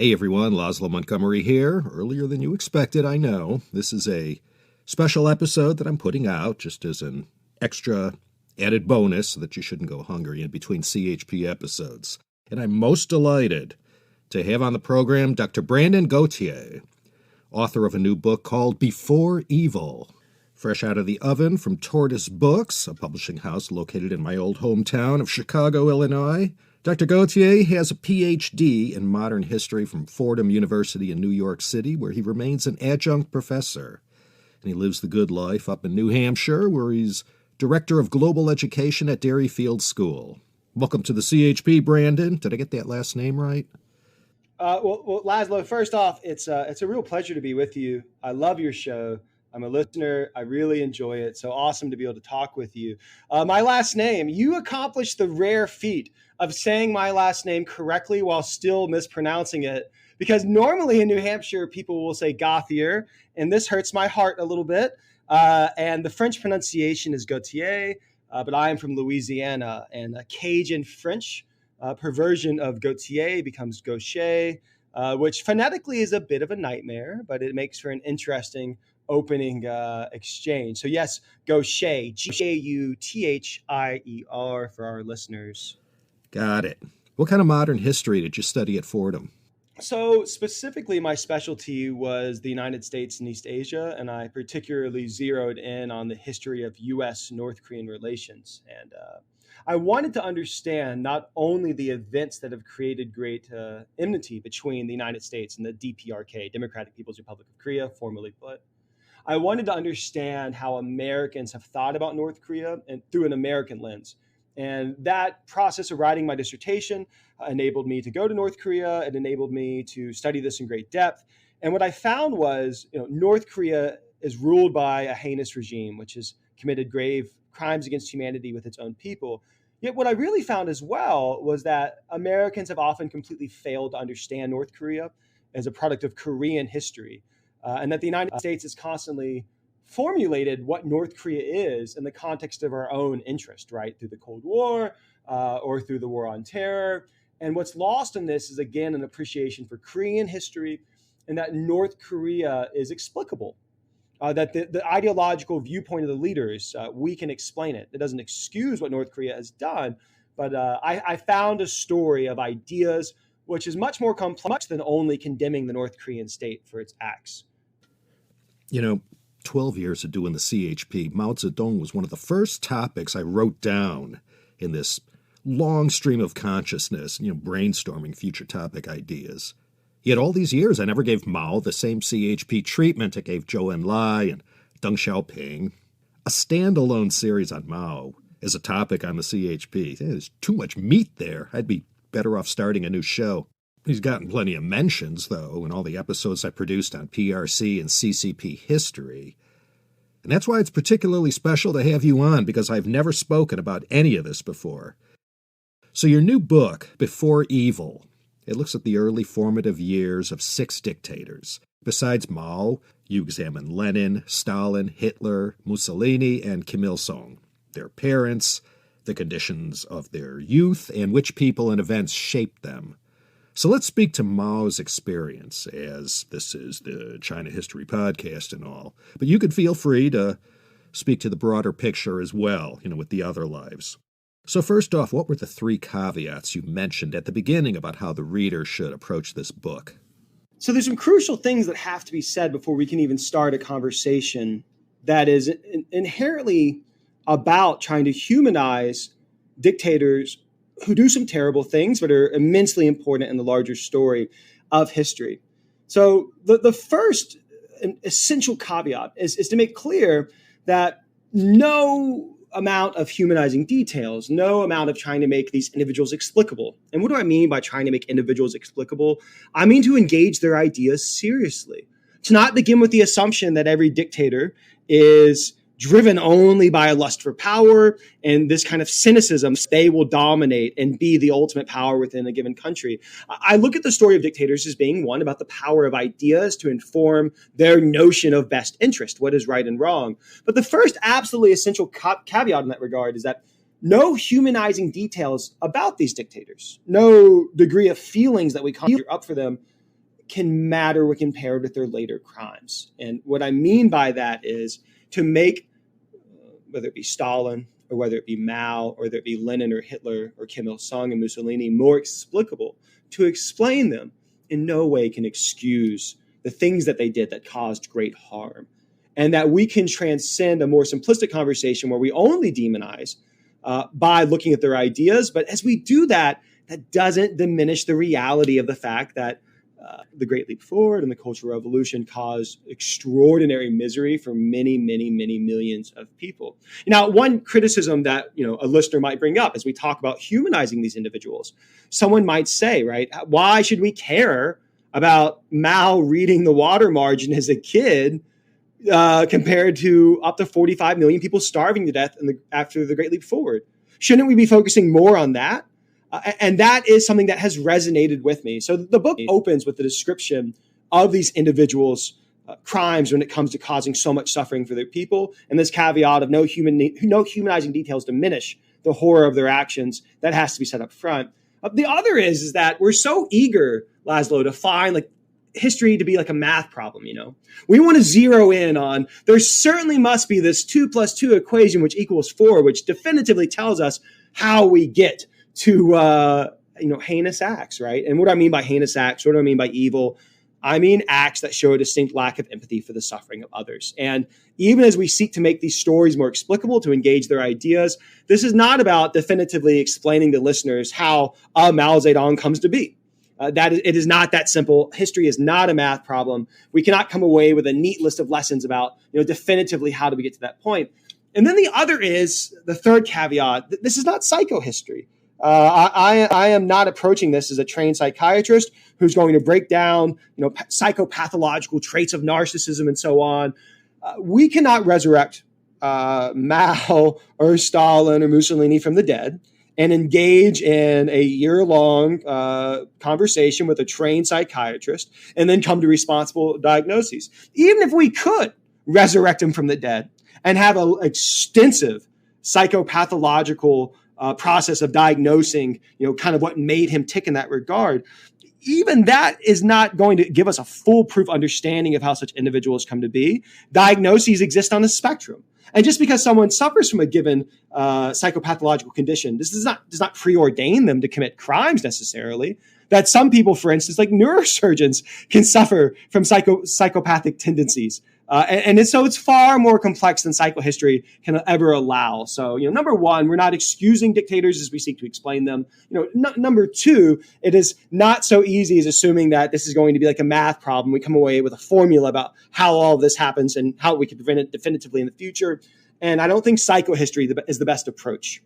Hey everyone, Laszlo Montgomery here. Earlier than you expected, I know. This is a special episode that I'm putting out just as an extra added bonus so that you shouldn't go hungry in between CHP episodes. And I'm most delighted to have on the program Dr. Brandon Gautier, author of a new book called Before Evil. Fresh out of the oven from Tortoise Books, a publishing house located in my old hometown of Chicago, Illinois. Dr. Gauthier has a Ph.D. in modern history from Fordham University in New York City, where he remains an adjunct professor. And he lives the good life up in New Hampshire, where he's director of global education at Derryfield School. Welcome to the CHP, Brandon. Did I get that last name right? Well, Laszlo, first off, it's a real pleasure to be with you. I love your show. I'm a listener. I really enjoy it. So awesome to be able to talk with you. My last name, you accomplished the rare feat of saying my last name correctly while still mispronouncing it. Because normally in New Hampshire, people will say Gauthier, and this hurts my heart a little bit. And the French pronunciation is Gauthier, but I am from Louisiana, and a Cajun French perversion of Gautier becomes Gaucher, which phonetically is a bit of a nightmare, but it makes for an interesting opening exchange. So yes, Gaucher, Gauthier for our listeners. Got it. What kind of modern history did you study at Fordham? So specifically, my specialty was the United States and East Asia, and I particularly zeroed in on the history of U.S.-North Korean relations. And I wanted to understand not only the events that have created great enmity between the United States and the DPRK, Democratic People's Republic of Korea, formerly put. I wanted to understand how Americans have thought about North Korea and through an American lens. And that process of writing my dissertation enabled me to go to North Korea. It enabled me to study this in great depth. And what I found was, North Korea is ruled by a heinous regime, which has committed grave crimes against humanity with its own people. Yet what I really found as well was that Americans have often completely failed to understand North Korea as a product of Korean history, and that the United States has constantly formulated what North Korea is in the context of our own interest, right? Through the Cold War or through the War on Terror. And what's lost in this is, again, an appreciation for Korean history and that North Korea is explicable. That the ideological viewpoint of the leaders, we can explain it. It doesn't excuse what North Korea has done, but I found a story of ideas which is much more complex than only condemning the North Korean state for its acts. 12 years of doing the CHP, Mao Zedong was one of the first topics I wrote down in this long stream of consciousness, brainstorming future topic ideas. Yet all these years, I never gave Mao the same CHP treatment I gave Zhou Enlai and Deng Xiaoping. A standalone series on Mao as a topic on the CHP. There's too much meat there. I'd be better off starting a new show. He's gotten plenty of mentions, though, in all the episodes I produced on PRC and CCP history. And that's why it's particularly special to have you on, because I've never spoken about any of this before. So your new book, Before Evil, it looks at the early formative years of 6 dictators. Besides Mao, you examine Lenin, Stalin, Hitler, Mussolini, and Kim Il-sung, their parents, the conditions of their youth, and which people and events shaped them. So let's speak to Mao's experience, as this is the China History Podcast and all. But you could feel free to speak to the broader picture as well, with the other lives. So first off, what were the 3 caveats you mentioned at the beginning about how the reader should approach this book? So there's some crucial things that have to be said before we can even start a conversation that is inherently about trying to humanize dictators who do some terrible things, but are immensely important in the larger story of history. So the first essential caveat is to make clear that no amount of humanizing details, no amount of trying to make these individuals explicable. And what do I mean by trying to make individuals explicable? I mean to engage their ideas seriously. To not begin with the assumption that every dictator is driven only by a lust for power and this kind of cynicism, they will dominate and be the ultimate power within a given country. I look at the story of dictators as being one about the power of ideas to inform their notion of best interest, what is right and wrong. But the first absolutely essential caveat in that regard is that no humanizing details about these dictators, no degree of feelings that we conjure up for them can matter when compared with their later crimes. And what I mean by that is to make, whether it be Stalin or whether it be Mao or whether it be Lenin or Hitler or Kim Il-sung and Mussolini, more explicable, to explain them in no way can excuse the things that they did that caused great harm. And that we can transcend a more simplistic conversation where we only demonize by looking at their ideas. But as we do that, that doesn't diminish the reality of the fact that the Great Leap Forward and the Cultural Revolution caused extraordinary misery for many, many, many millions of people. Now, one criticism that a listener might bring up as we talk about humanizing these individuals, someone might say, right, why should we care about Mao reading the water margin as a kid compared to up to 45 million people starving to death after the Great Leap Forward? Shouldn't we be focusing more on that? And that is something that has resonated with me. So the book opens with the description of these individuals' crimes when it comes to causing so much suffering for their people, and this caveat of no humanizing details diminish the horror of their actions. That has to be set up front. The other is that we're so eager, Laszlo, to find history to be like a math problem. We want to zero in on there certainly must be this 2 + 2 equation which equals 4, which definitively tells us how we get to heinous acts, right? And what do I mean by heinous acts? What do I mean by evil? I mean acts that show a distinct lack of empathy for the suffering of others. And even as we seek to make these stories more explicable, to engage their ideas, this is not about definitively explaining to listeners how Mao Zedong comes to be. It is not that simple. History is not a math problem. We cannot come away with a neat list of lessons about definitively how do we get to that point. And then the other is the third caveat. This is not psychohistory. I am not approaching this as a trained psychiatrist who's going to break down, psychopathological traits of narcissism and so on. We cannot resurrect Mao or Stalin or Mussolini from the dead and engage in a year-long conversation with a trained psychiatrist and then come to responsible diagnoses. Even if we could resurrect him from the dead and have an extensive psychopathological process of diagnosing, kind of what made him tick in that regard, even that is not going to give us a foolproof understanding of how such individuals come to be. Diagnoses exist on a spectrum. And just because someone suffers from a given psychopathological condition, this does not preordain them to commit crimes necessarily. That some people, for instance, like neurosurgeons, can suffer from psychopathic tendencies. And so it's far more complex than psychohistory can ever allow. So, number one, we're not excusing dictators as we seek to explain them. Number two, it is not so easy as assuming that this is going to be like a math problem. We come away with a formula about how all of this happens and how we can prevent it definitively in the future. And I don't think psychohistory is the best approach.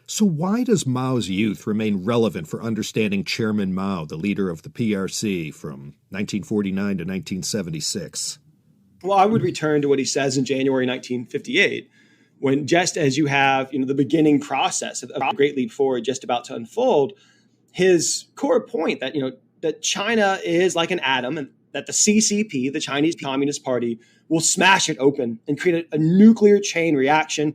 So why does Mao's youth remain relevant for understanding Chairman Mao, the leader of the PRC from 1949 to 1976? Well, I would return to what he says in January 1958, when just as you have, the beginning process of the Great Leap Forward just about to unfold, his core point that, that China is like an atom and that the CCP, the Chinese Communist Party, will smash it open and create a nuclear chain reaction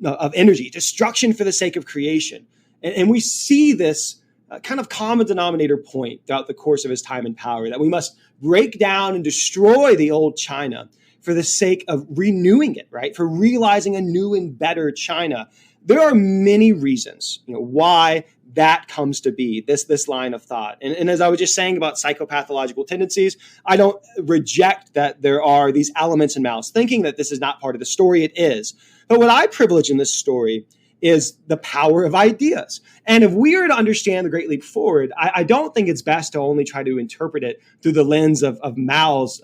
of energy, destruction for the sake of creation. And we see this kind of common denominator point throughout the course of his time in power, that we must break down and destroy the old China for the sake of renewing it, right? For realizing a new and better China. There are many reasons, why that comes to be, this line of thought. And as I was just saying about psychopathological tendencies, I don't reject that there are these elements in Mao's thinking, that this is not part of the story. It is. But what I privilege in this story is the power of ideas. And if we are to understand the Great Leap Forward, I don't think it's best to only try to interpret it through the lens of Mao's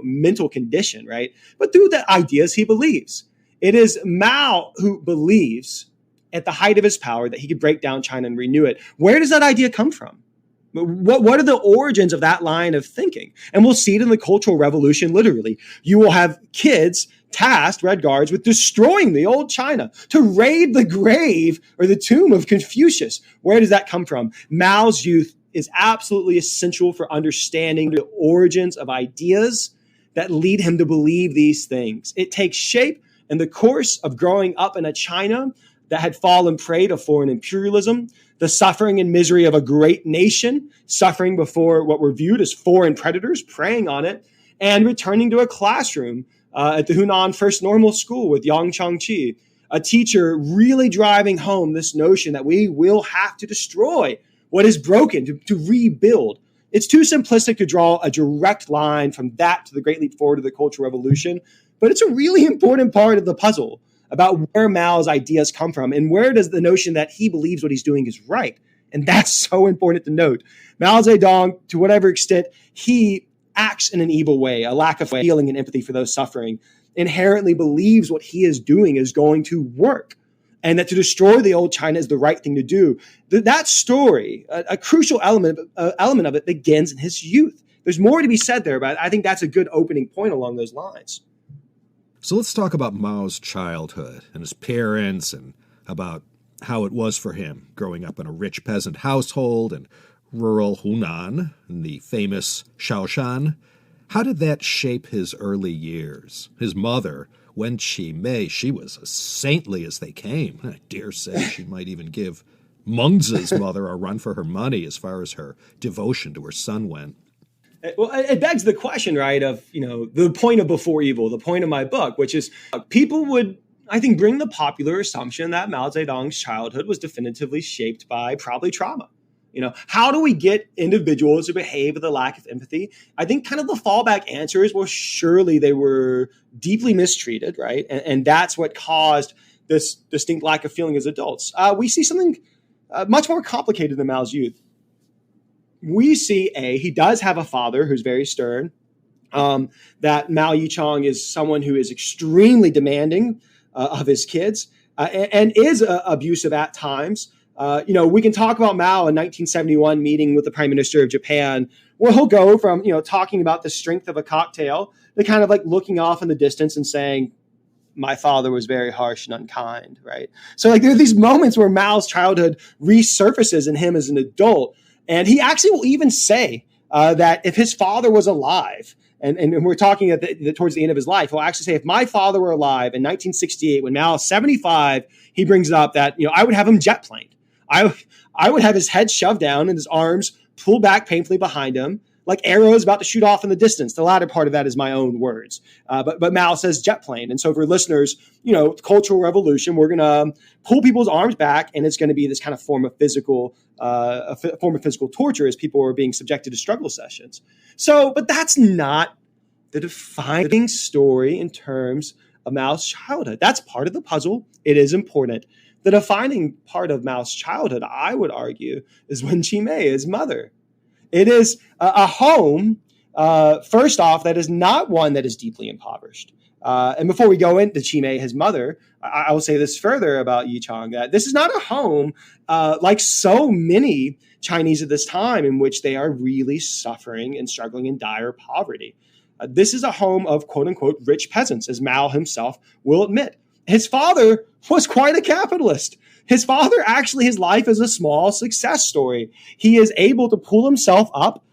mental condition, right? But through the ideas he believes. It is Mao who believes at the height of his power that he could break down China and renew it. Where does that idea come from? What are the origins of that line of thinking? And we'll see it in the Cultural Revolution, literally. You will have kids tasked, Red Guards, with destroying the old China, to raid the grave or the tomb of Confucius. Where does that come from? Mao's youth is absolutely essential for understanding the origins of ideas that lead him to believe these things. It takes shape in the course of growing up in a China that had fallen prey to foreign imperialism, the suffering and misery of a great nation, suffering before what were viewed as foreign predators, preying on it, and returning to a classroom at the Hunan First Normal School with Yang Changqi, a teacher really driving home this notion that we will have to destroy what is broken, to rebuild. It's too simplistic to draw a direct line from that to the Great Leap Forward of the Cultural Revolution, but it's a really important part of the puzzle about where Mao's ideas come from and where does the notion that he believes what he's doing is right. And that's so important to note. Mao Zedong, to whatever extent he acts in an evil way, a lack of feeling and empathy for those suffering, inherently believes what he is doing is going to work and that to destroy the old China is the right thing to do. That story, a crucial element of it begins in his youth. There's more to be said there, but I think that's a good opening point along those lines. So let's talk about Mao's childhood and his parents and about how it was for him growing up in a rich peasant household in rural Hunan in the famous Shaoshan. How did that shape his early years? His mother, Wen Qimei, she was as saintly as they came. I dare say she might even give Mengzi's mother a run for her money as far as her devotion to her son went. Well, it begs the question, right, of, the point of Before Evil, the point of my book, which is people would, I think, bring the popular assumption that Mao Zedong's childhood was definitively shaped by probably trauma. How do we get individuals to behave with a lack of empathy? I think kind of the fallback answer is, well, surely they were deeply mistreated, right? And that's what caused this distinct lack of feeling as adults. We see something much more complicated than Mao's youth. We see he does have a father who's very stern, that Mao Yichang is someone who is extremely demanding of his kids and is abusive at times. We can talk about Mao in 1971 meeting with the Prime Minister of Japan, where he'll go from, talking about the strength of a cocktail to kind of like looking off in the distance and saying, my father was very harsh and unkind, right? So like there are these moments where Mao's childhood resurfaces in him as an adult. And he actually will even say that if his father was alive, and we're talking towards the end of his life, he'll actually say, if my father were alive in 1968, when Mao is 75, he brings up that, I would have him jet planed. I would have his head shoved down and his arms pulled back painfully behind him, like arrows about to shoot off in the distance. The latter part of that is my own words. But Mao says jet plane. And so for listeners, Cultural Revolution, we're going to pull people's arms back, and it's going to be this kind of form of physical torture as people are being subjected to struggle sessions. So, but that's not the defining story in terms of Mao's childhood. That's part of the puzzle. It is important. The defining part of Mao's childhood, I would argue, is Wen Qimei, his mother. It is a home, first off, that is not one that is deeply impoverished. And before we go into Qimei, his mother, I will say this further about Yichang, that this is not a home like so many Chinese at this time in which they are really suffering and struggling in dire poverty. This is a home of quote-unquote rich peasants, as Mao himself will admit. His father was quite a capitalist. His father, actually, his life is a small success story. He is able to pull himself up.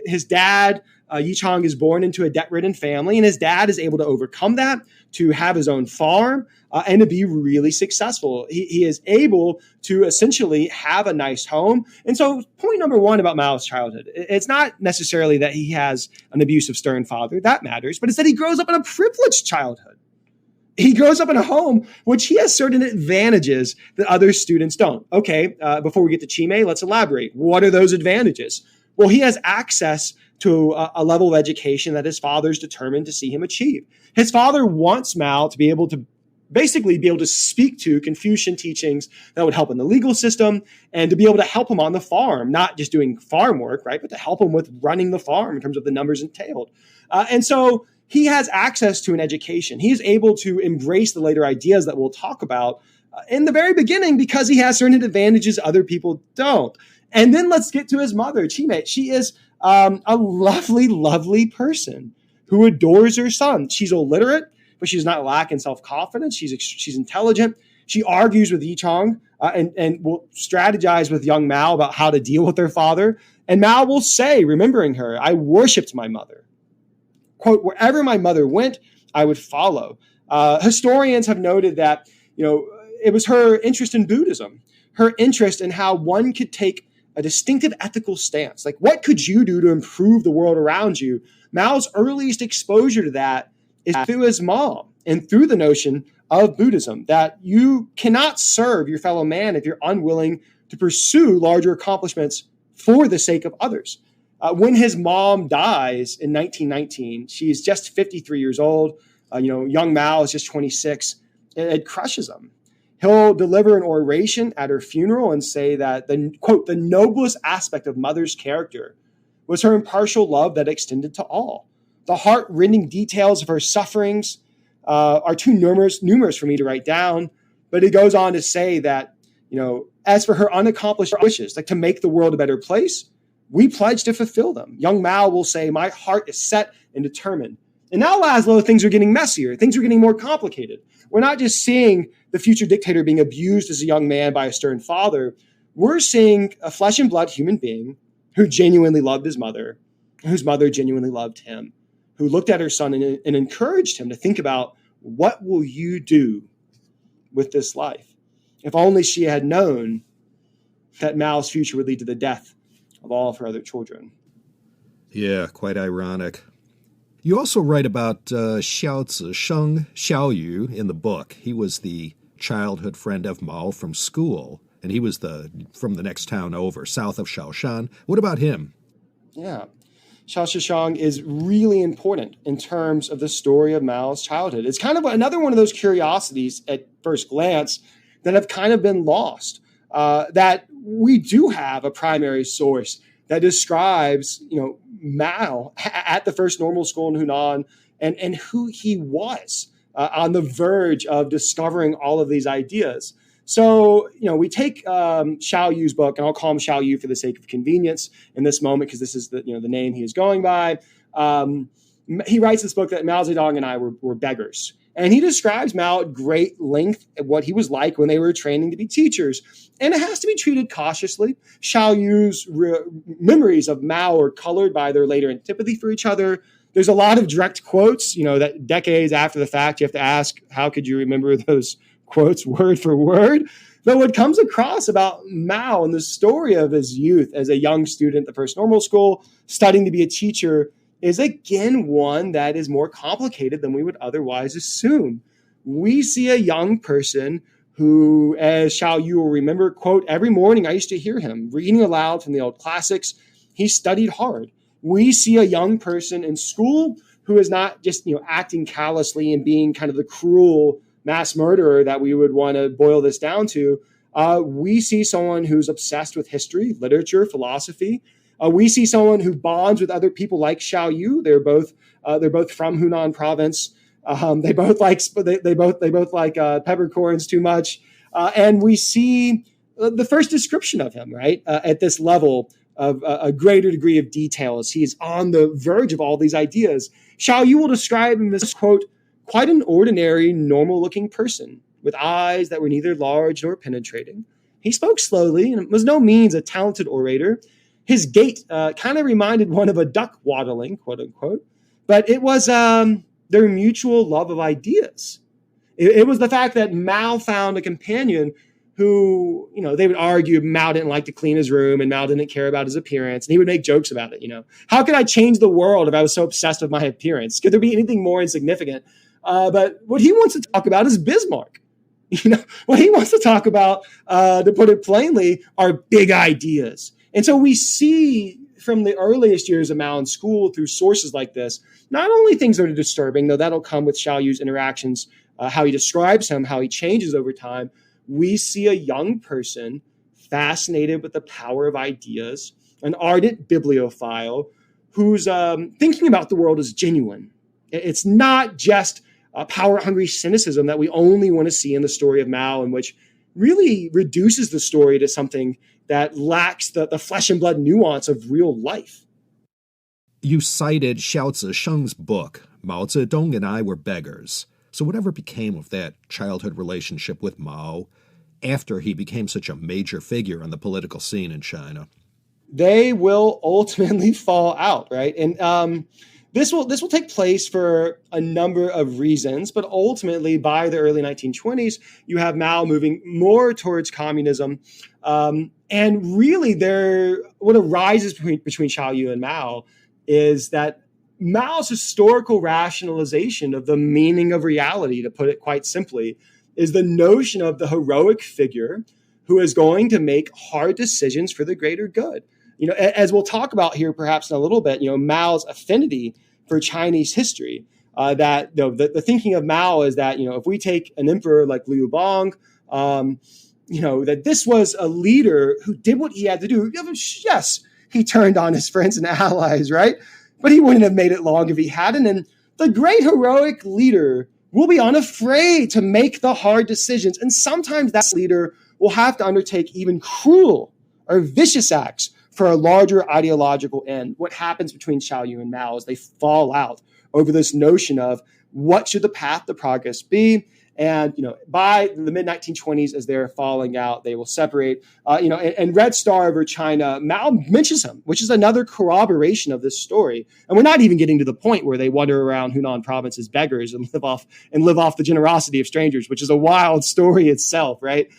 His dad, Yichang, is born into a debt-ridden family, and his dad is able to overcome that, to have his own farm, and to be really successful. He is able to essentially have a nice home. And so point number one about Mao's childhood, it's not necessarily that he has an abusive, stern father. That matters. But it's that he grows up in a privileged childhood. He grows up in a home which he has certain advantages that other students don't. Okay, before we get to Qimei, let's elaborate. What are those advantages? Well, he has access to a level of education that his father's determined to see him achieve. His father wants Mao to be able to basically be able to speak to Confucian teachings that would help in the legal system and to be able to help him on the farm, not just doing farm work, right, but to help him with running the farm in terms of the numbers entailed. And so he has access to an education. He is able to embrace the later ideas that we'll talk about in the very beginning because he has certain advantages other people don't. And then let's get to his mother, Qimei. She is a lovely, lovely person who adores her son. She's illiterate, but she does not lack in self-confidence. She's intelligent. She argues with Yichang and will strategize with young Mao about how to deal with their father. And Mao will say, remembering her, I worshipped my mother. Quote, wherever my mother went, I would follow. Historians have noted that, it was her interest in Buddhism, her interest in how one could take a distinctive ethical stance. Like, what could you do to improve the world around you? Mao's earliest exposure to that is through his mom and through the notion of Buddhism, that you cannot serve your fellow man if you're unwilling to pursue larger accomplishments for the sake of others. When his mom dies in 1919, she's just 53 years old. Young Mao is just 26. It crushes him. He'll deliver an oration at her funeral and say that quote, the noblest aspect of mother's character was her impartial love that extended to all. The heart-rending details of her sufferings are too numerous for me to write down, but it goes on to say that, as for her unaccomplished wishes, like to make the world a better place, we pledge to fulfill them. Young Mao will say, my heart is set and determined. And now, Laszlo, things are getting messier. Things are getting more complicated. We're not just seeing the future dictator being abused as a young man by a stern father. We're seeing a flesh and blood human being who genuinely loved his mother, whose mother genuinely loved him, who looked at her son and encouraged him to think about, what will you do with this life? If only she had known that Mao's future would lead to the death of all of her other children. Yeah, quite ironic. You also write about Xiao Zisheng, Xiao Yu, in the book. He was the childhood friend of Mao from school, and he was from the next town over, south of Shaoshan. What about him? Yeah. Xiao Zisheng is really important in terms of the story of Mao's childhood. It's kind of another one of those curiosities at first glance that have kind of been lost, that we do have a primary source that describes, Mao at the first normal school in Hunan and who he was on the verge of discovering all of these ideas. So, we take Xiao Yu's book, and I'll call him Xiao Yu for the sake of convenience in this moment, because this is the name he is going by. He writes this book that Mao Zedong and I were beggars. And he describes Mao at great length at what he was like when they were training to be teachers. And it has to be treated cautiously. Xiao Yu's memories of Mao are colored by their later antipathy for each other. There's a lot of direct quotes, that decades after the fact, you have to ask, how could you remember those quotes word for word? But what comes across about Mao and the story of his youth as a young student at the first normal school, studying to be a teacher, is again one that is more complicated than we would otherwise assume. We see a young person who, as Xiao Yu will remember, quote, every morning I used to hear him reading aloud from the old classics. He studied hard. We see a young person in school who is not just, acting callously and being kind of the cruel mass murderer that we would want to boil this down to. We see someone who's obsessed with history, literature, philosophy. We see someone who bonds with other people like Xiao Yu. They're both from Hunan province. They both like peppercorns too much, and we see the first description of him right at this level of a greater degree of detail as he is on the verge of all these ideas. Xiao Yu will describe him as, quote, quite an ordinary, normal-looking person with eyes that were neither large nor penetrating. He spoke slowly and was no means a talented orator. His gait kind of reminded one of a duck waddling, quote unquote, but it was their mutual love of ideas. It was the fact that Mao found a companion who, they would argue Mao didn't like to clean his room and Mao didn't care about his appearance. And he would make jokes about it. How could I change the world if I was so obsessed with my appearance? Could there be anything more insignificant? But what he wants to talk about is Bismarck. What he wants to talk about, to put it plainly, are big ideas. And so we see from the earliest years of Mao in school through sources like this, not only things that are disturbing, though that'll come with Xiao Yu's interactions, how he describes him, how he changes over time. We see a young person fascinated with the power of ideas, an ardent bibliophile who's thinking about the world as genuine. It's not just a power-hungry cynicism that we only want to see in the story of Mao, in which really reduces the story to something that lacks the flesh and blood nuance of real life. You cited Xiao Zisheng's book, Mao Zedong and I Were Beggars. So whatever became of that childhood relationship with Mao after he became such a major figure on the political scene in China? They will ultimately fall out, right? And This will take place for a number of reasons, but ultimately by the early 1920s, you have Mao moving more towards communism. And really what arises between Xiaoyu and Mao is that Mao's historical rationalization of the meaning of reality, to put it quite simply, is the notion of the heroic figure who is going to make hard decisions for the greater good. As we'll talk about here perhaps in a little bit, Mao's affinity for Chinese history, that the thinking of Mao is that, if we take an emperor like Liu Bang, that this was a leader who did what he had to do. Yes, he turned on his friends and allies, right? But he wouldn't have made it long if he hadn't. And the great heroic leader will be unafraid to make the hard decisions. And sometimes that leader will have to undertake even cruel or vicious acts for a larger ideological end. What happens between Xiaoyu and Mao is they fall out over this notion of what should the path to progress be. And, by the mid-1920s, as they're falling out, they will separate. And Red Star over China, Mao mentions him, which is another corroboration of this story. And we're not even getting to the point where they wander around Hunan province as beggars and live off the generosity of strangers, which is a wild story itself, right?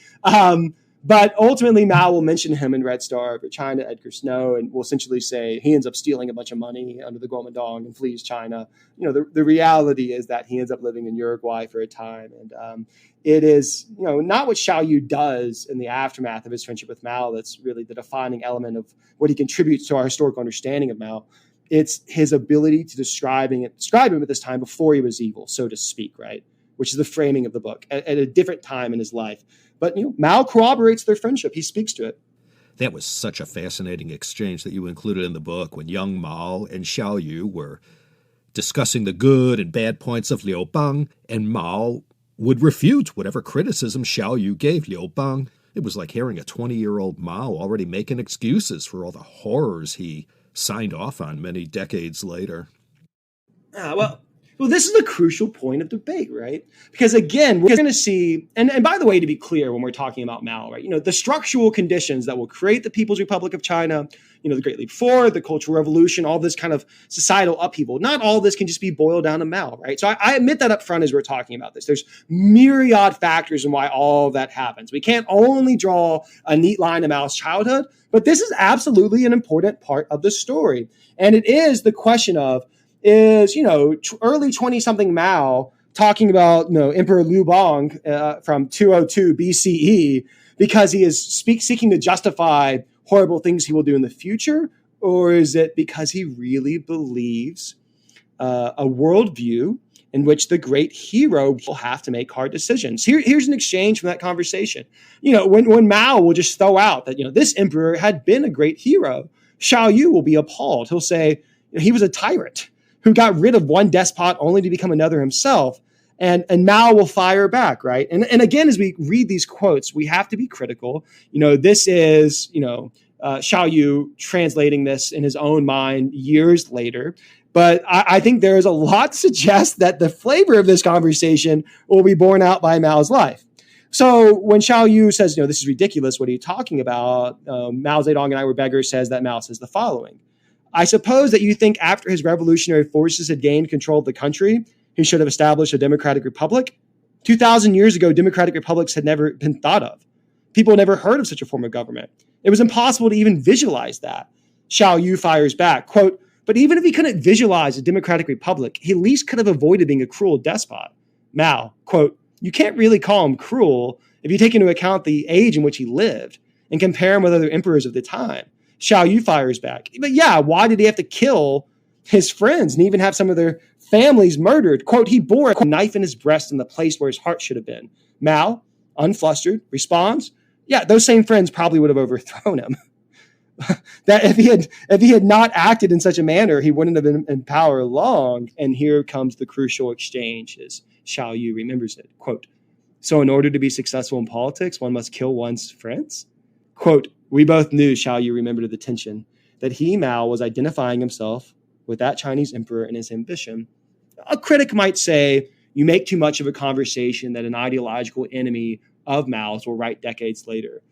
But ultimately, Mao will mention him in Red Star over China, Edgar Snow, and will essentially say he ends up stealing a bunch of money under the Kuomintang and flees China. The reality is that he ends up living in Uruguay for a time. And it is, not what Xiaoyu does in the aftermath of his friendship with Mao that's really the defining element of what he contributes to our historical understanding of Mao. It's his ability to describe him at this time before he was evil, so to speak, right? Which is the framing of the book at a different time in his life. But Mao corroborates their friendship. He speaks to it. That was such a fascinating exchange that you included in the book when young Mao and Xiaoyu were discussing the good and bad points of Liu Bang, and Mao would refute whatever criticism Xiaoyu gave Liu Bang. It was like hearing a 20-year-old Mao already making excuses for all the horrors he signed off on many decades later. Well, this is a crucial point of debate, right? Because again, we're going to see, and by the way, to be clear, when we're talking about Mao, right, the structural conditions that will create the People's Republic of China, the Great Leap Forward, the Cultural Revolution, all this kind of societal upheaval, not all of this can just be boiled down to Mao, right? So I admit that up front as we're talking about this. There's myriad factors in why all of that happens. We can't only draw a neat line of Mao's childhood, but this is absolutely an important part of the story. And it is the question of, is, early 20-something Mao talking about, Emperor Liu Bang from 202 BCE because he is seeking to justify horrible things he will do in the future? Or is it because he really believes a worldview in which the great hero will have to make hard decisions? Here's an exchange from that conversation. When Mao will just throw out that, this emperor had been a great hero, Xiaoyu will be appalled. He'll say, he was a tyrant who got rid of one despot only to become another himself. And Mao will fire back, right? And again, as we read these quotes, we have to be critical. This is, Xiaoyu translating this in his own mind years later. But I think there is a lot to suggest that the flavor of this conversation will be borne out by Mao's life. So when Xiaoyu says, this is ridiculous, what are you talking about? Mao Zedong and I were beggars says that Mao says the following. I suppose that you think after his revolutionary forces had gained control of the country, he should have established a democratic republic. 2,000 years ago, democratic republics had never been thought of. People had never heard of such a form of government. It was impossible to even visualize that. Xiaoyu fires back, quote, but even if he couldn't visualize a democratic republic, he at least could have avoided being a cruel despot. Mao, quote, you can't really call him cruel if you take into account the age in which he lived and compare him with other emperors of the time. Xiaoyu fires back. But yeah, why did he have to kill his friends and even have some of their families murdered? Quote, he bore a knife in his breast in the place where his heart should have been. Mao, unflustered, responds, yeah, those same friends probably would have overthrown him. That if he had not acted in such a manner, he wouldn't have been in power long. And here comes the crucial exchange as Xiaoyu remembers it. Quote, so in order to be successful in politics, one must kill one's friends? Quote, we both knew, Xiaoyu remembered the tension, that he, Mao, was identifying himself with that Chinese emperor and his ambition. A critic might say, you make too much of a conversation that an ideological enemy of Mao's will write decades later.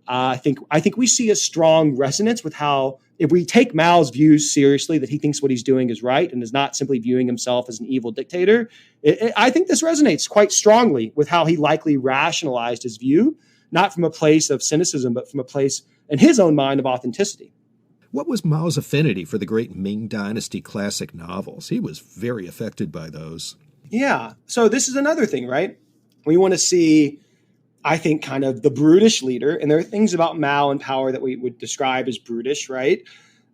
I think we see a strong resonance with how if we take Mao's views seriously, that he thinks what he's doing is right and is not simply viewing himself as an evil dictator, I think this resonates quite strongly with how he likely rationalized his view, not from a place of cynicism, but from a place in his own mind of authenticity. What was Mao's affinity for the great Ming Dynasty classic novels? He was very affected by those. Yeah. So this is another thing, right? We want to see, I think, kind of the brutish leader. And there are things about Mao and power that we would describe as brutish, right?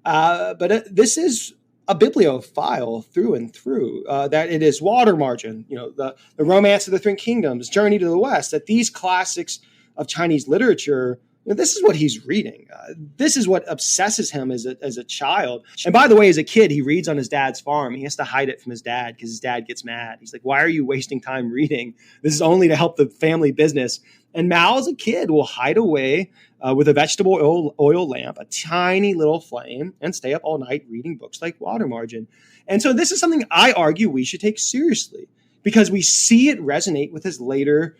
But this is a bibliophile through and through, that it is Water Margin, the Romance of the Three Kingdoms, Journey to the West, that these classics of Chinese literature, this is what he's reading. This is what obsesses him as a child. And by the way, as a kid, he reads on his dad's farm. He has to hide it from his dad because his dad gets mad. He's like, why are you wasting time reading? This is only to help the family business. And Mao, as a kid, will hide away with a vegetable oil lamp, a tiny little flame, and stay up all night reading books like Water Margin. And so this is something I argue we should take seriously because we see it resonate with his later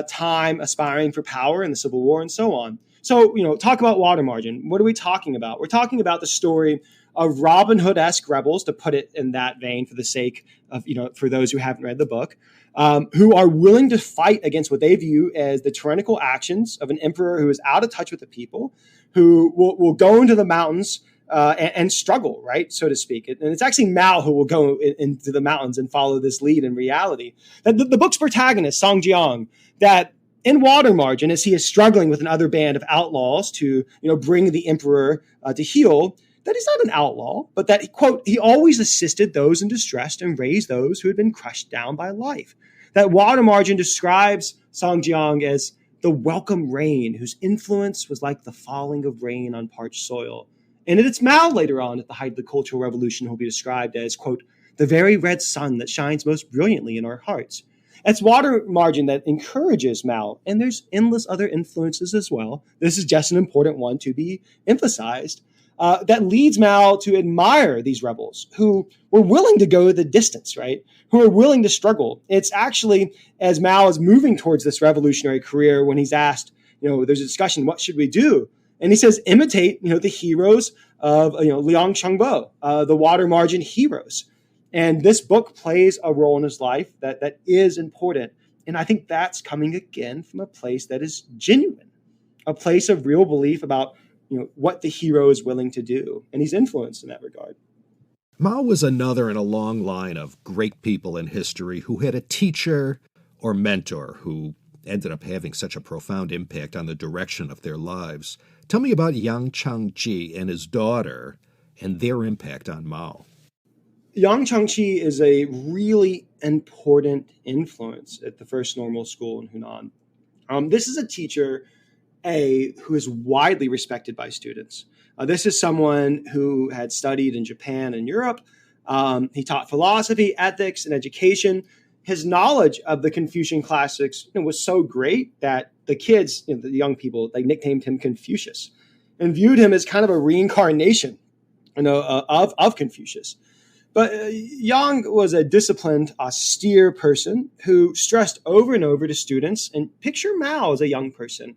time aspiring for power in the Civil War and so on. So, talk about Water Margin. What are we talking about? We're talking about the story of Robin Hood-esque rebels, to put it in that vein for the sake of, for those who haven't read the book, who are willing to fight against what they view as the tyrannical actions of an emperor who is out of touch with the people, who will go into the mountains and struggle, right, so to speak. And it's actually Mao who will go into the mountains and follow this lead in reality. The book's protagonist, Song Jiang, that in Water Margin, as he is struggling with another band of outlaws to, bring the emperor to heel, that he's not an outlaw, but that, quote, he always assisted those in distress and raised those who had been crushed down by life. That Water Margin describes Song Jiang as the welcome rain whose influence was like the falling of rain on parched soil. And it's Mao later on at the height of the Cultural Revolution who will be described as, quote, the very red sun that shines most brilliantly in our hearts. It's Water Margin that encourages Mao, and there's endless other influences as well. This is just an important one to be emphasized, that leads Mao to admire these rebels who were willing to go the distance, right? Who are willing to struggle. It's actually, as Mao is moving towards this revolutionary career, when he's asked, there's a discussion, what should we do? And he says, imitate, the heroes of, Liang Chengbo, the Water Margin heroes. And this book plays a role in his life that is important. And I think that's coming again from a place that is genuine, a place of real belief about what the hero is willing to do. And he's influenced in that regard. Mao was another in a long line of great people in history who had a teacher or mentor who ended up having such a profound impact on the direction of their lives. Tell me about Yang Changji and his daughter and their impact on Mao. Yang Changji is a really important influence at the First Normal School in Hunan. This is a teacher, who is widely respected by students. This is someone who had studied in Japan and Europe. He taught philosophy, ethics, and education. His knowledge of the Confucian classics was so great that the kids, the young people, they nicknamed him Confucius and viewed him as kind of a reincarnation of Confucius. But Yang was a disciplined, austere person who stressed over and over to students, and picture Mao as a young person.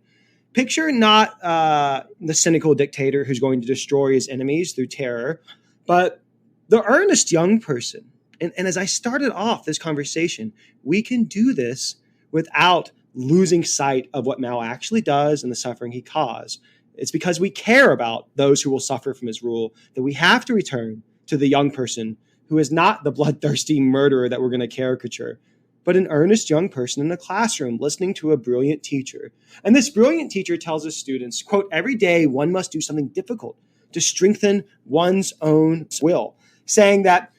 Picture not the cynical dictator who's going to destroy his enemies through terror, but the earnest young person. And as I started off this conversation, we can do this without losing sight of what Mao actually does and the suffering he caused. It's because we care about those who will suffer from his rule that we have to return to the young person who is not the bloodthirsty murderer that we're going to caricature, but an earnest young person in a classroom listening to a brilliant teacher. And this brilliant teacher tells his students, quote, every day one must do something difficult to strengthen one's own will, saying that,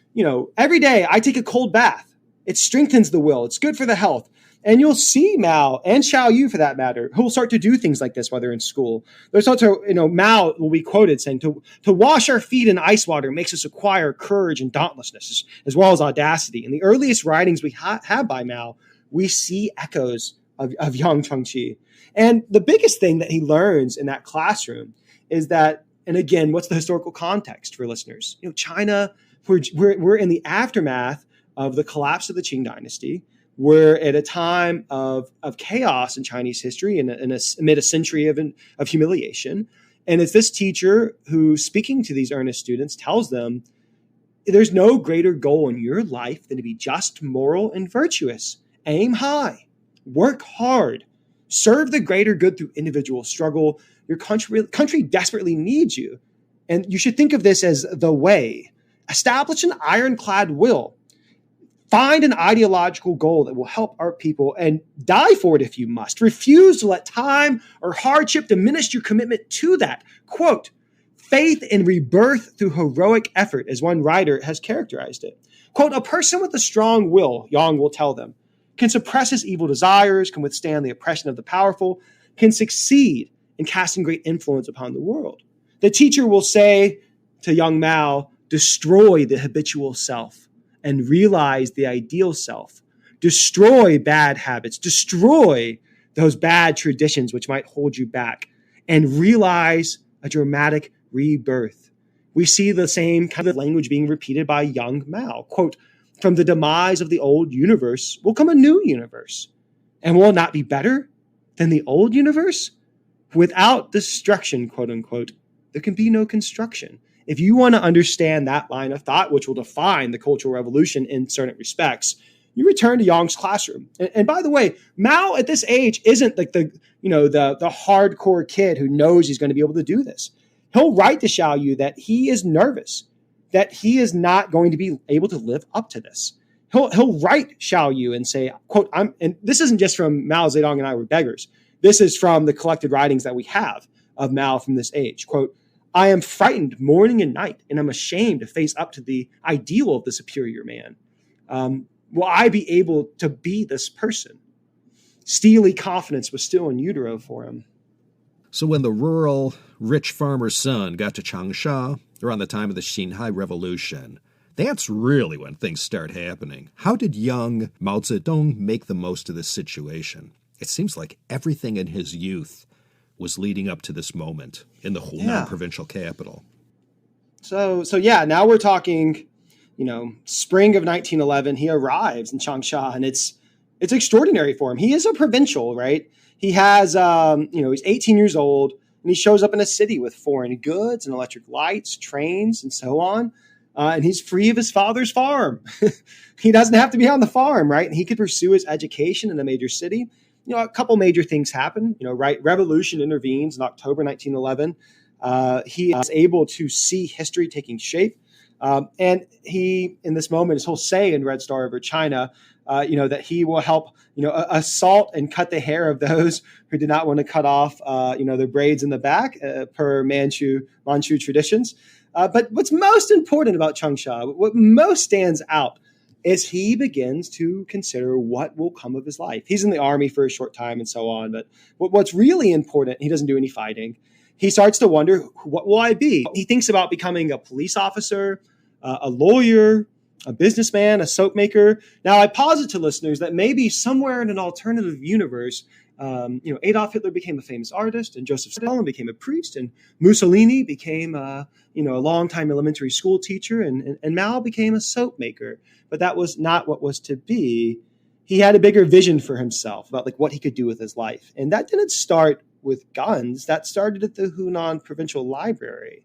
every day I take a cold bath. It strengthens the will. It's good for the health. And you'll see Mao and Xiao Yu, for that matter, who will start to do things like this while they're in school. There's also, Mao will be quoted saying, to wash our feet in ice water makes us acquire courage and dauntlessness, as well as audacity. In the earliest writings we have by Mao, we see echoes of Yang Changji. And the biggest thing that he learns in that classroom is that, and again, what's the historical context for listeners? China, we're in the aftermath of the collapse of the Qing dynasty. We're at a time of chaos in Chinese history and amid a century of humiliation. And it's this teacher who, speaking to these earnest students, tells them, there's no greater goal in your life than to be just, moral, and virtuous. Aim high, work hard, serve the greater good through individual struggle. Your country desperately needs you. And you should think of this as the way. Establish an ironclad will. Find an ideological goal that will help our people and die for it if you must. Refuse to let time or hardship diminish your commitment to that. Quote, faith in rebirth through heroic effort, as one writer has characterized it. Quote, a person with a strong will, Yang will tell them, can suppress his evil desires, can withstand the oppression of the powerful, can succeed in casting great influence upon the world. The teacher will say to young Mao, destroy the habitual self and realize the ideal self. Destroy bad habits. Destroy those bad traditions which might hold you back and realize a dramatic rebirth. We see the same kind of language being repeated by young Mao. Quote, from the demise of the old universe will come a new universe. And will it not be better than the old universe? Without destruction, quote unquote, there can be no construction. If you want to understand that line of thought, which will define the Cultural Revolution in certain respects, you return to Yang's classroom. And by the way, Mao at this age isn't like the hardcore kid who knows he's going to be able to do this. He'll write to Xiaoyu that he is nervous, that he is not going to be able to live up to this. He'll write Xiaoyu and say, quote, and this isn't just from Mao Zedong and I were beggars. This is from the collected writings that we have of Mao from this age. Quote, I am frightened morning and night, and I'm ashamed to face up to the ideal of the superior man. Will I be able to be this person? Steely confidence was still in utero for him. So when the rural, rich farmer's son got to Changsha, around the time of the Xinhai Revolution, that's really when things start happening. How did young Mao Zedong make the most of this situation? It seems like everything in his youth was leading up to this moment in the Hunan provincial capital. So now we're talking, spring of 1911. He arrives in Changsha, and it's extraordinary for him. He is a provincial, right? He has, he's 18 years old, and he shows up in a city with foreign goods and electric lights, trains, and so on. And he's free of his father's farm. He doesn't have to be on the farm, right? And he could pursue his education in a major city. A couple major things happen. Revolution intervenes in October 1911. He is able to see history taking shape. And he, in this moment, he'll say in Red Star Over China, that he will help, assault and cut the hair of those who did not want to cut off, their braids in the back per Manchu traditions. But what's most important about Changsha, what most stands out, is he begins to consider what will come of his life. He's in the army for a short time and so on, but what's really important, he doesn't do any fighting. He starts to wonder, what will I be? He thinks about becoming a police officer, a lawyer, a businessman, a soap maker. Now, I posit to listeners that maybe somewhere in an alternative universe, Adolf Hitler became a famous artist, and Joseph Stalin became a priest, and Mussolini became a longtime elementary school teacher, and Mao became a soap maker. But that was not what was to be. He had a bigger vision for himself about what he could do with his life. And that didn't start with guns. That started at the Hunan Provincial Library,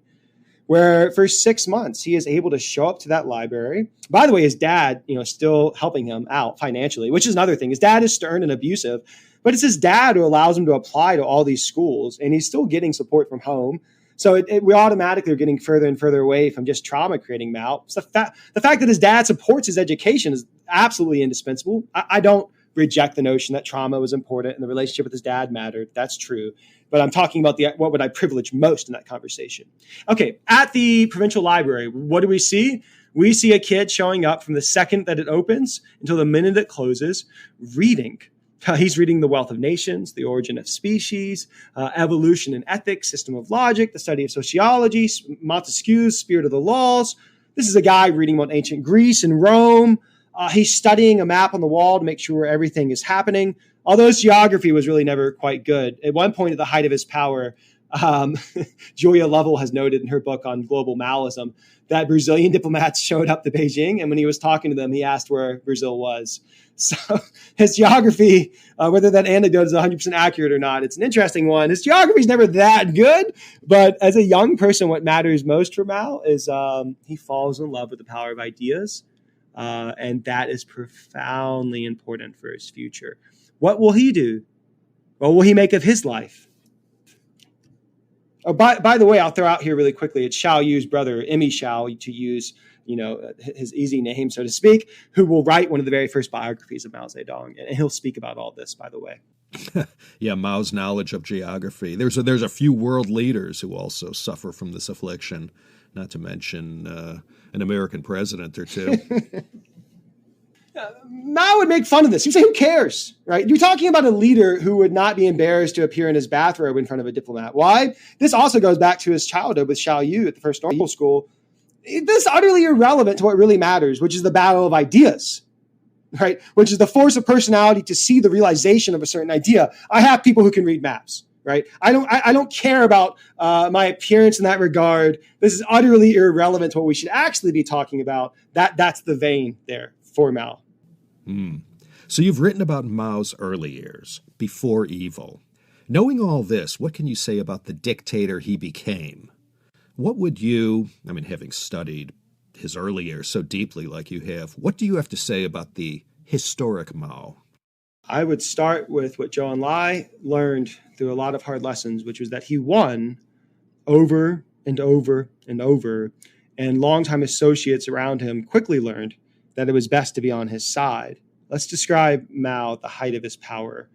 where for 6 months he is able to show up to that library. By the way, his dad, still helping him out financially, which is another thing. His dad is stern and abusive, but it's his dad who allows him to apply to all these schools, and he's still getting support from home. So we automatically are getting further and further away from just trauma creating Mao. So the fact that his dad supports his education is absolutely indispensable. I don't reject the notion that trauma was important and the relationship with his dad mattered. That's true. But I'm talking about what would I privilege most in that conversation. Okay, at the provincial library, what do we see? We see a kid showing up from the second that it opens until the minute it closes, reading. He's reading The Wealth of Nations, The Origin of Species, Evolution and Ethics, System of Logic, The Study of Sociology, Montesquieu's Spirit of the Laws. This is a guy reading about ancient Greece and Rome. He's studying a map on the wall to make sure everything is happening. Although his geography was really never quite good. At one point, at the height of his power, Um, Julia Lovell has noted in her book on global Maoism that Brazilian diplomats showed up to Beijing, and when he was talking to them, he asked where Brazil was. So his geography, whether that anecdote is 100% accurate or not, it's an interesting one. His geography is never that good, but as a young person, what matters most for Mao is he falls in love with the power of ideas, and that is profoundly important for his future. What will he do? What will he make of his life? Oh, by the way, I'll throw out here really quickly, it's Xiao Yu's brother, Emmy Xiao, to use his easy name, so to speak, who will write one of the very first biographies of Mao Zedong. And he'll speak about all this, by the way. Yeah, Mao's knowledge of geography. There's a few world leaders who also suffer from this affliction, not to mention an American president or two. Mao would make fun of this. He'd say, who cares, right? You're talking about a leader who would not be embarrassed to appear in his bathrobe in front of a diplomat. Why? This also goes back to his childhood with Xiao Yu at the first normal school. This is utterly irrelevant to what really matters, which is the battle of ideas, right? Which is the force of personality to see the realization of a certain idea. I have people who can read maps, right? I don't care about my appearance in that regard. This is utterly irrelevant to what we should actually be talking about. That's the vein there for Mao. So you've written about Mao's early years, before evil. Knowing all this, what can you say about the dictator he became? What would you, having studied his early years so deeply like you have, what do you have to say about the historic Mao? I would start with what Zhou Enlai learned through a lot of hard lessons, which was that he won over and over and over, and longtime associates around him quickly learned that it was best to be on his side. Let's describe Mao at the height of his power.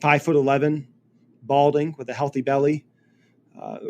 5'11", balding with a healthy belly.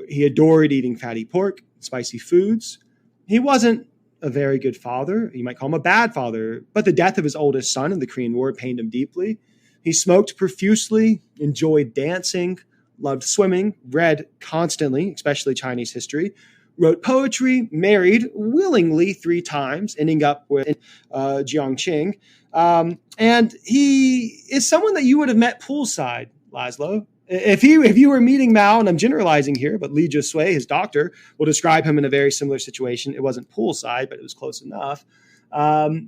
He adored eating fatty pork, spicy foods. He wasn't a very good father. You might call him a bad father, but the death of his oldest son in the Korean War pained him deeply. He smoked profusely, enjoyed dancing, loved swimming, read constantly, especially Chinese history, wrote poetry, married willingly 3 times, ending up with Jiangqing. And he is someone that you would have met poolside, Laszlo. If you were meeting Mao, and I'm generalizing here, but Li Jisui, his doctor, will describe him in a very similar situation. It wasn't poolside, but it was close enough.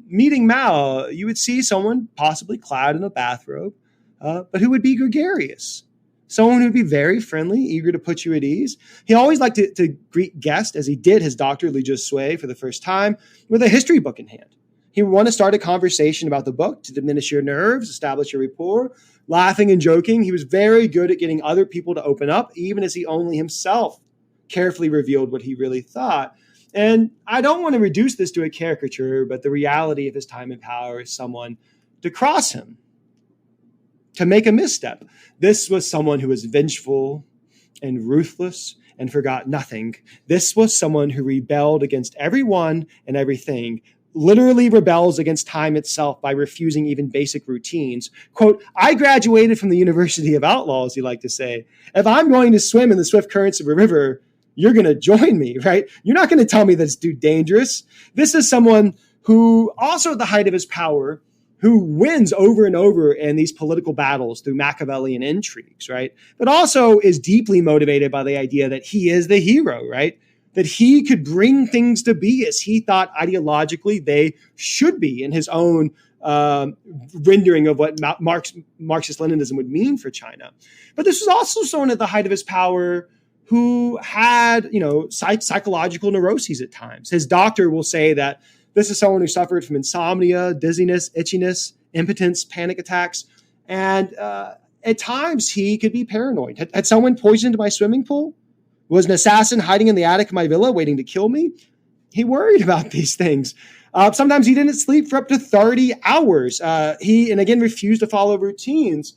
Meeting Mao, you would see someone possibly clad in a bathrobe, but who would be gregarious. Someone who would be very friendly, eager to put you at ease. He always liked to greet guests, as he did his doctor, Li Jisui, for the first time, with a history book in hand. He would want to start a conversation about the book to diminish your nerves, establish a rapport, laughing and joking. He was very good at getting other people to open up, even as he only himself carefully revealed what he really thought. And I don't want to reduce this to a caricature, but the reality of his time in power is someone to cross him, to make a misstep. This was someone who was vengeful and ruthless and forgot nothing. This was someone who rebelled against everyone and everything, literally rebels against time itself by refusing even basic routines. Quote, I graduated from the University of Outlaws, he liked to say. If I'm going to swim in the swift currents of a river, you're going to join me, right? You're not going to tell me that's too dangerous. This is someone who also at the height of his power, who wins over and over in these political battles through Machiavellian intrigues, right? But also is deeply motivated by the idea that he is the hero, right? That he could bring things to be as he thought ideologically they should be in his own rendering of what Marxist-Leninism would mean for China. But this was also someone at the height of his power who had, psychological neuroses at times. His doctor will say that this is someone who suffered from insomnia, dizziness, itchiness, impotence, panic attacks. And at times he could be paranoid. Had someone poisoned my swimming pool? Was an assassin hiding in the attic of my villa waiting to kill me? He worried about these things. Sometimes he didn't sleep for up to 30 hours. He, and again, refused to follow routines.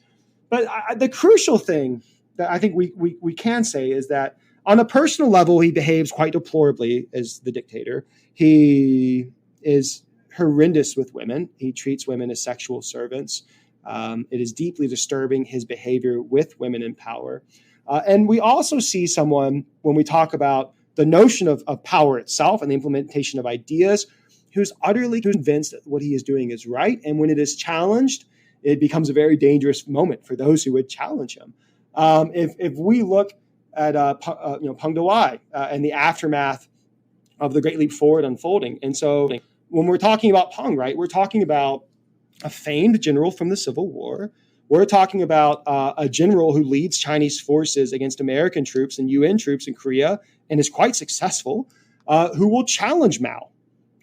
But the crucial thing that I think we can say is that on a personal level, he behaves quite deplorably as the dictator. He is horrendous with women. He treats women as sexual servants. It is deeply disturbing, his behavior with women in power. And we also see someone, when we talk about the notion of power itself and the implementation of ideas, who's utterly convinced that what he is doing is right. And when it is challenged, it becomes a very dangerous moment for those who would challenge him. If we look at Peng Dehuai and the aftermath of the Great Leap Forward unfolding. And so when we're talking about Peng, right, we're talking about a famed general from the Civil War. We're talking about a general who leads Chinese forces against American troops and UN troops in Korea and is quite successful, who will challenge Mao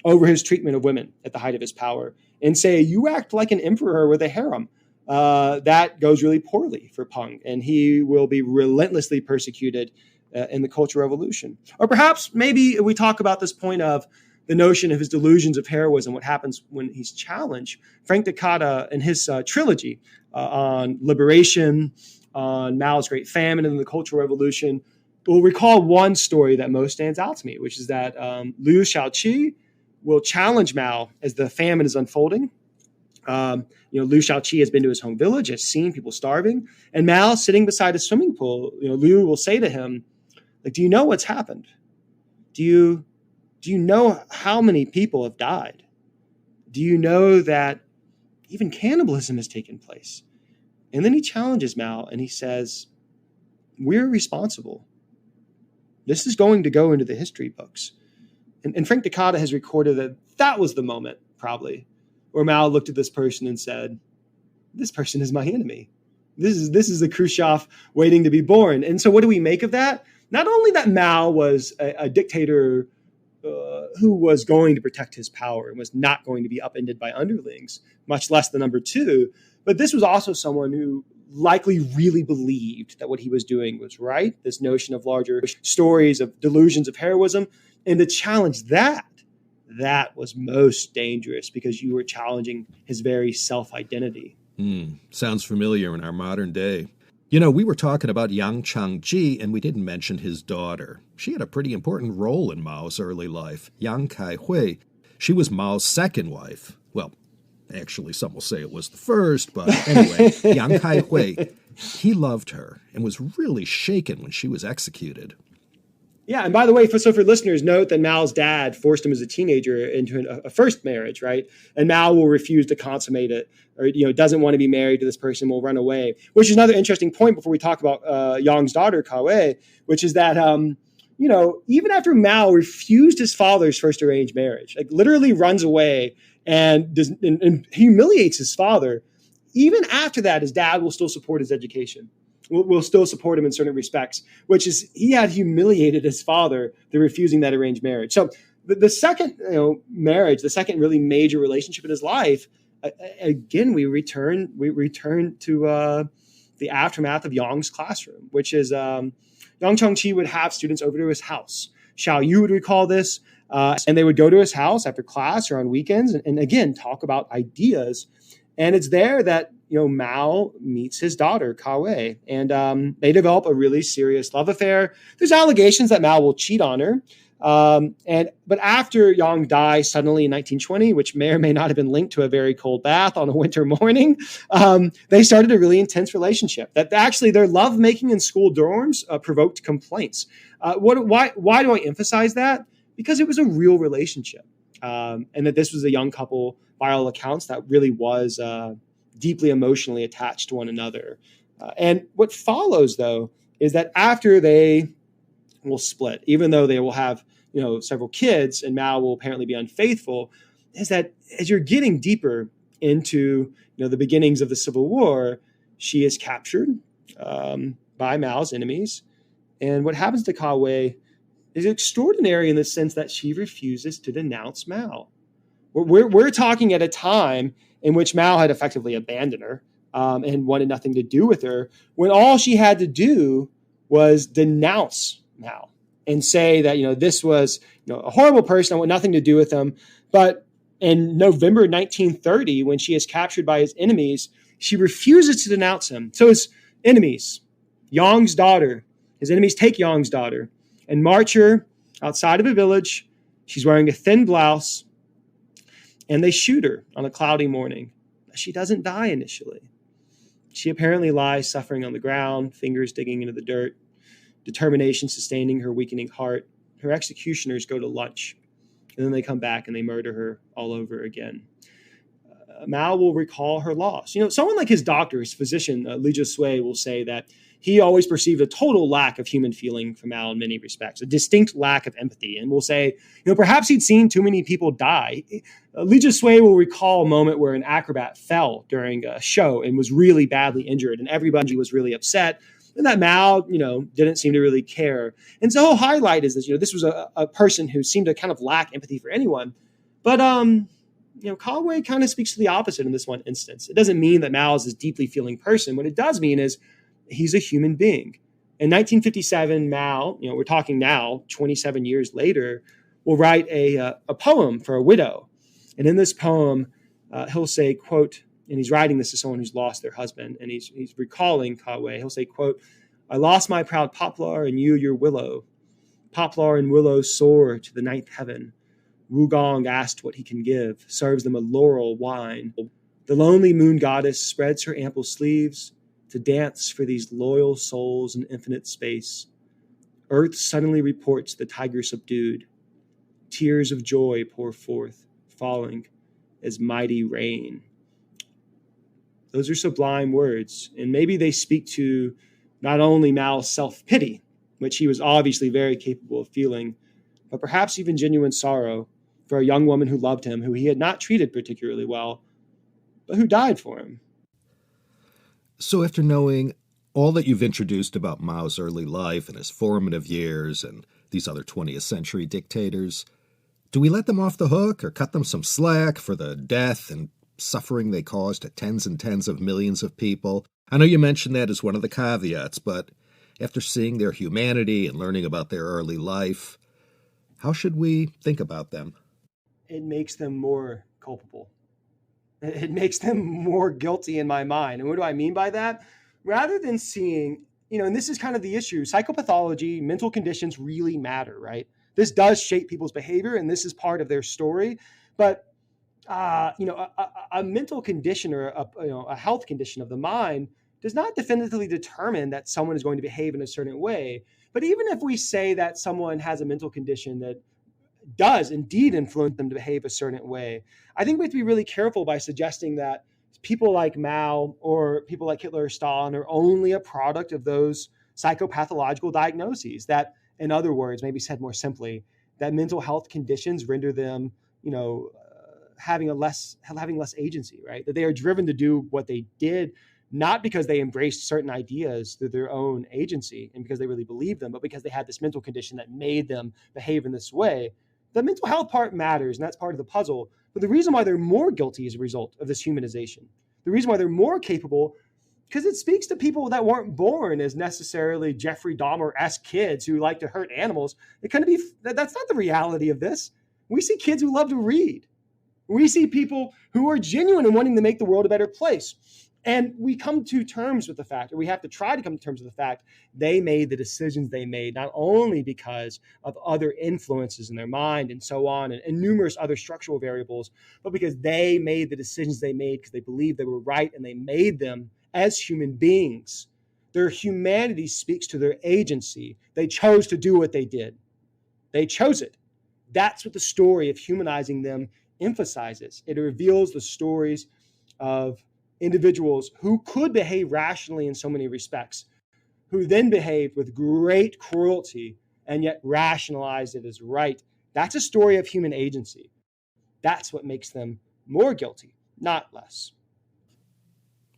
over his treatment of women at the height of his power and say, you act like an emperor with a harem. That goes really poorly for Peng, and he will be relentlessly persecuted in the Cultural Revolution. Or perhaps maybe we talk about this point of the notion of his delusions of heroism, what happens when he's challenged. Frank Takata, in his trilogy on liberation, on Mao's Great Famine and the Cultural Revolution, will recall one story that most stands out to me, which is that Liu Shaoqi will challenge Mao as the famine is unfolding. Liu Shaoqi has been to his home village, has seen people starving, and Mao sitting beside a swimming pool. Liu will say to him, like, "Do you know what's happened? Do you know how many people have died? Do you know that even cannibalism has taken place?" And then he challenges Mao and he says, "We're responsible. This is going to go into the history books." And Frank Takata has recorded that was the moment, probably, where Mao looked at this person and said, "This person is my enemy. This is the Khrushchev waiting to be born." And so what do we make of that? Not only that Mao was a dictator who was going to protect his power and was not going to be upended by underlings, much less the number two, but this was also someone who likely really believed that what he was doing was right, this notion of larger stories of delusions of heroism, and to challenge that was most dangerous because you were challenging his very self-identity. Sounds familiar in our modern day. We were talking about Yang Changji, and we didn't mention his daughter. She had a pretty important role in Mao's early life. Yang Kai-hui, she was Mao's second wife. Well, actually, some will say it was the first, but anyway, Yang Kai-hui, he loved her and was really shaken when she was executed. Yeah, and by the way, so for listeners, note that Mao's dad forced him as a teenager into a first marriage, right? And Mao will refuse to consummate it, or doesn't want to be married to this person, will run away. Which is another interesting point before we talk about Yang's daughter, Kaowei, which is that even after Mao refused his father's first arranged marriage, like literally runs away and humiliates his father, even after that, his dad will still support his education. Will still support him in certain respects, which is he had humiliated his father through refusing that arranged marriage. So the second marriage, the second really major relationship in his life, again, we return to the aftermath of Yang's classroom, which is Yang Changqi would have students over to his house. Xiao Yu would recall this, and they would go to his house after class or on weekends and again, talk about ideas. And it's there that Mao meets his daughter, Kaowei, and they develop a really serious love affair. There's allegations that Mao will cheat on her. But after Yang dies suddenly in 1920, which may or may not have been linked to a very cold bath on a winter morning, they started a really intense relationship. That actually their lovemaking in school dorms provoked complaints. Why do I emphasize that? Because it was a real relationship, and that this was a young couple, by all accounts, that really was deeply emotionally attached to one another. And what follows, though, is that after they will split, even though they will have several kids and Mao will apparently be unfaithful, is that as you're getting deeper into the beginnings of the Civil War, she is captured by Mao's enemies. And what happens to Kaowei is extraordinary in the sense that she refuses to denounce Mao. We're talking at a time in which Mao had effectively abandoned her and wanted nothing to do with her, when all she had to do was denounce Mao and say that this was a horrible person, I want nothing to do with him. But in November 1930, when she is captured by his enemies, she refuses to denounce him. So his enemies, Yang's daughter, his enemies take Yang's daughter and march her outside of a village. She's wearing a thin blouse, and they shoot her on a cloudy morning. She doesn't die initially. She apparently lies suffering on the ground, fingers digging into the dirt, determination sustaining her weakening heart. Her executioners go to lunch, and then they come back and they murder her all over again. Mao will recall her loss. Someone like his doctor, his physician, Li Sui, will say that he always perceived a total lack of human feeling from Mao in many respects, a distinct lack of empathy, and will say, perhaps he'd seen too many people die. Li Sui will recall a moment where an acrobat fell during a show and was really badly injured, and everybody was really upset. And that Mao, didn't seem to really care. And so he'll highlight is this, this was a person who seemed to kind of lack empathy for anyone. But, Conway kind of speaks to the opposite in this one instance. It doesn't mean that Mao is this deeply feeling person. What it does mean is he's a human being. In 1957, Mao, we're talking now, 27 years later, will write a poem for a widow. And in this poem, he'll say, quote, and he's writing this to someone who's lost their husband, and he's recalling Conway. He'll say, quote, "I lost my proud poplar and you your willow. Poplar and willow soar to the ninth heaven. Wugong asked what he can give, serves them a laurel wine. The lonely moon goddess spreads her ample sleeves to dance for these loyal souls in infinite space. Earth suddenly reports the tiger subdued. Tears of joy pour forth, falling as mighty rain." Those are sublime words, and maybe they speak to not only Mao's self-pity, which he was obviously very capable of feeling, but perhaps even genuine sorrow for a young woman who loved him, who he had not treated particularly well, but who died for him. So after knowing all that you've introduced about Mao's early life and his formative years and these other 20th century dictators, do we let them off the hook or cut them some slack for the death and suffering they caused to tens and tens of millions of people? I know you mentioned that as one of the caveats, but after seeing their humanity and learning about their early life, how should we think about them? It makes them more culpable. It makes them more guilty in my mind. And what do I mean by that? Rather than seeing, and this is kind of the issue, psychopathology, mental conditions really matter, right? This does shape people's behavior, and this is part of their story. But, a mental condition or a health condition of the mind does not definitively determine that someone is going to behave in a certain way. But even if we say that someone has a mental condition that does indeed influence them to behave a certain way, I think we have to be really careful by suggesting that people like Mao or people like Hitler or Stalin are only a product of those psychopathological diagnoses. That, in other words, maybe said more simply, that mental health conditions render them, having less agency, right? That they are driven to do what they did, not because they embraced certain ideas through their own agency and because they really believed them, but because they had this mental condition that made them behave in this way. The mental health part matters, and that's part of the puzzle. But the reason why they're more guilty is a result of this humanization. The reason why they're more capable, because it speaks to people that weren't born as necessarily Jeffrey Dahmer-esque kids who like to hurt animals. That's not the reality of this. We see kids who love to read. We see people who are genuine in wanting to make the world a better place. And we come to terms with the fact, or we have to try to come to terms with the fact, they made the decisions they made, not only because of other influences in their mind and so on, and numerous other structural variables, but because they made the decisions they made because they believed they were right, and they made them as human beings. Their humanity speaks to their agency. They chose to do what they did. They chose it. That's what the story of humanizing them emphasizes. It reveals the stories of individuals who could behave rationally in so many respects, who then behaved with great cruelty and yet rationalized it as right. That's a story of human agency. That's what makes them more guilty, not less.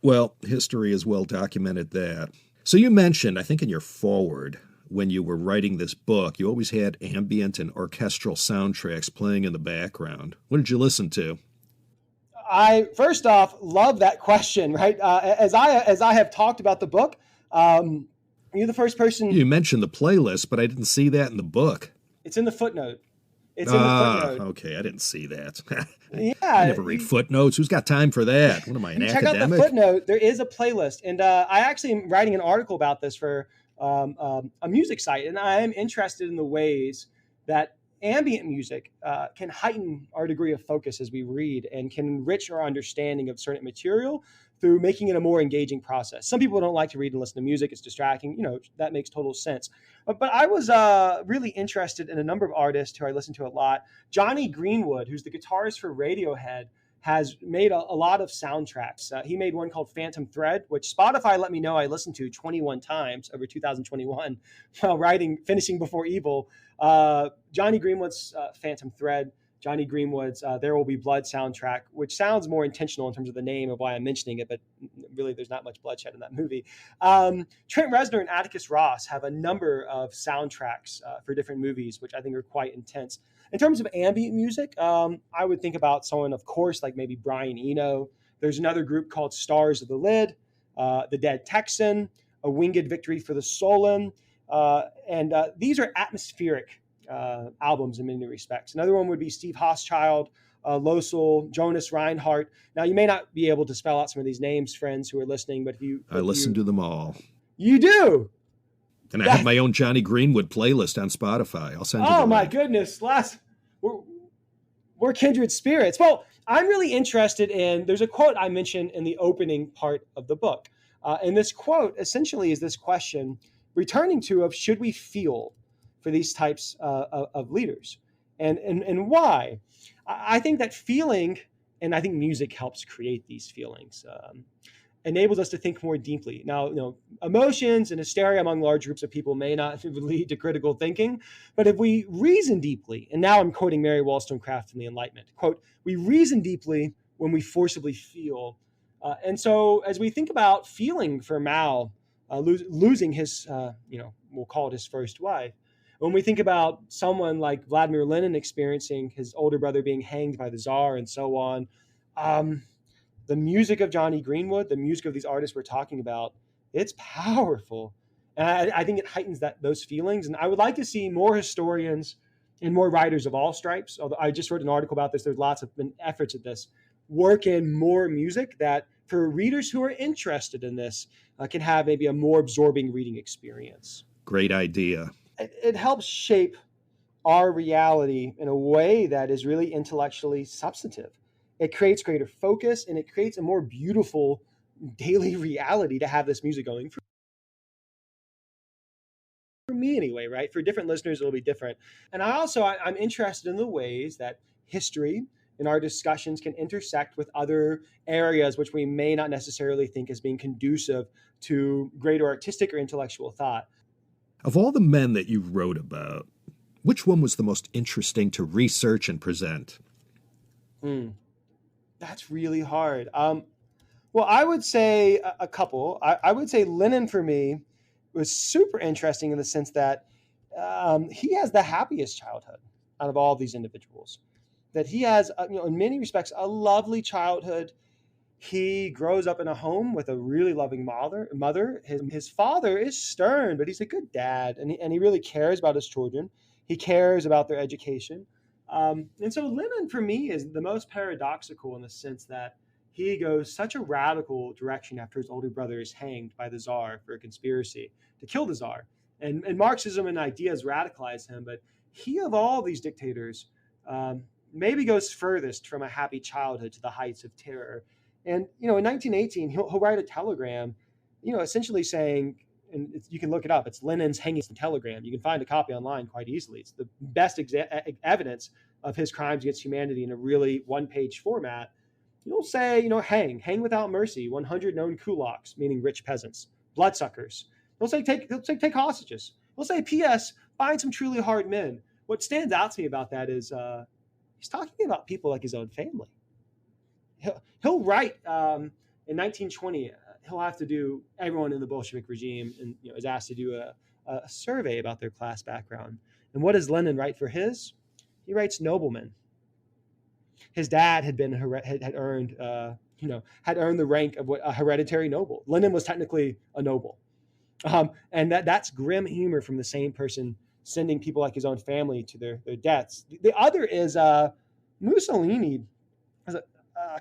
Well, history has well documented that. So you mentioned, I think in your foreword, when you were writing this book, you always had ambient and orchestral soundtracks playing in the background. What did you listen to? I first off love that question. Right, as I have talked about the book, you're the first person. You mentioned the playlist, but I didn't see that in the book. It's in the footnote. It's in the footnote. Okay, I didn't see that. Yeah, I never read footnotes. Who's got time for that? What am I, an check academic? out the footnote. There is a playlist, and I actually am writing an article about this for a music site, and I am interested in the ways that ambient music can heighten our degree of focus as we read and can enrich our understanding of certain material through making it a more engaging process. Some people don't like to read and listen to music. It's distracting. That makes total sense. But I was really interested in a number of artists who I listen to a lot. Johnny Greenwood, who's the guitarist for Radiohead, has made a lot of soundtracks. He made one called Phantom Thread, which Spotify let me know I listened to 21 times over 2021 while finishing Before Evil. Johnny Greenwood's Phantom Thread, Johnny Greenwood's There Will Be Blood soundtrack, which sounds more intentional in terms of the name of why I'm mentioning it, but really there's not much bloodshed in that movie. Trent Reznor and Atticus Ross have a number of soundtracks for different movies, which I think are quite intense. In terms of ambient music, I would think about someone, of course, like maybe Brian Eno. There's another group called Stars of the Lid, The Dead Texan, A Winged Victory for the Stolen, and these are atmospheric albums in many respects. Another one would be Steve Hochschild, Losel, Jonas Reinhardt. Now, you may not be able to spell out some of these names, friends who are listening, but I listen to them all. You do? And I have my own Johnny Greenwood playlist on Spotify. I'll send you the link. Oh, my goodness. We're kindred spirits. Well, I'm really interested in, there's a quote I mentioned in the opening part of the book. And this quote essentially is this question returning to of should we feel for these types of leaders and why? I think that feeling, and I think music helps create these feelings, enables us to think more deeply. Now, emotions and hysteria among large groups of people may not lead to critical thinking, but if we reason deeply, and now I'm quoting Mary Wollstonecraft from the Enlightenment, quote, we reason deeply when we forcibly feel. And so as we think about feeling for Mao, losing his, we'll call it his first wife, when we think about someone like Vladimir Lenin experiencing his older brother being hanged by the Tsar and so on, the music of Johnny Greenwood, the music of these artists we're talking about, it's powerful. And I think it heightens those feelings. And I would like to see more historians and more writers of all stripes. Although I just wrote an article about this. There's lots of efforts at this. Work in more music that for readers who are interested in this can have maybe a more absorbing reading experience. Great idea. It helps shape our reality in a way that is really intellectually substantive. It creates greater focus and it creates a more beautiful daily reality to have this music going for me anyway, right? For different listeners, it'll be different. And I'm interested in the ways that history in our discussions can intersect with other areas which we may not necessarily think as being conducive to greater artistic or intellectual thought. Of all the men that you wrote about, which one was the most interesting to research and present? That's really hard. Well, I would say a couple. I would say Lenin for me was super interesting in the sense that he has the happiest childhood out of all of these individuals. That he has, in many respects, a lovely childhood. He grows up in a home with a really loving mother. His father is stern, but he's a good dad, and he really cares about his children. He cares about their education. And so Lenin, for me, is the most paradoxical in the sense that he goes such a radical direction after his older brother is hanged by the Tsar for a conspiracy to kill the Tsar. And Marxism and ideas radicalize him, but he, of all these dictators, maybe goes furthest from a happy childhood to the heights of terror. And, in 1918, he'll write a telegram, essentially saying, and you can look it up, it's Lenin's hanging telegram. You can find a copy online quite easily. It's the best evidence of his crimes against humanity in a really one-page format. He'll say, hang without mercy, 100 known kulaks, meaning rich peasants, bloodsuckers. He'll say, take hostages. He'll say, P.S., find some truly hard men. What stands out to me about that is he's talking about people like his own family. He'll write in 1920, he'll have to do, everyone in the Bolshevik regime and is asked to do a survey about their class background. And what does Lenin write for his? He writes noblemen. His dad had earned the rank of a hereditary noble. Lenin was technically a noble. And that's grim humor from the same person sending people like his own family to their deaths. The other is Mussolini has a